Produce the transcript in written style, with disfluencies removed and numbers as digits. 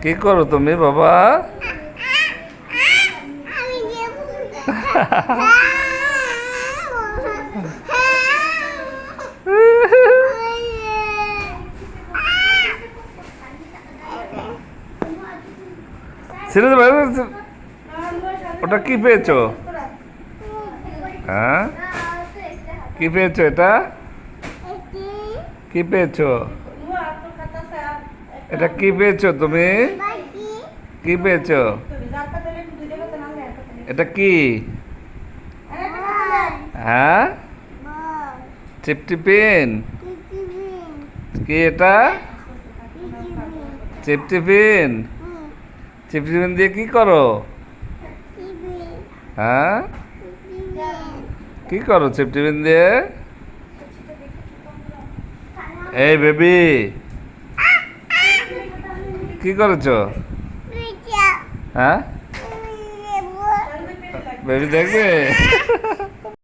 কি করো তুমি বাবা? ছেড়ে দেবে। ওটা কি পেয়েছো? হ্যাঁ, কি পেয়েছো? এটা কি পেয়েছো? এটা কি পেয়েছো তুমি? কি পেয়েছো? এটা কি? হ্যাঁ, চিপটি পেন। কি এটা? চিপটি পেন। চিপটি পেন দিয়ে কি করো? হ্যাঁ, কি করো চিপটি পেন দিয়ে? এই বেবি, কি করেছো? হ্যাঁ, বেবি দেখবে?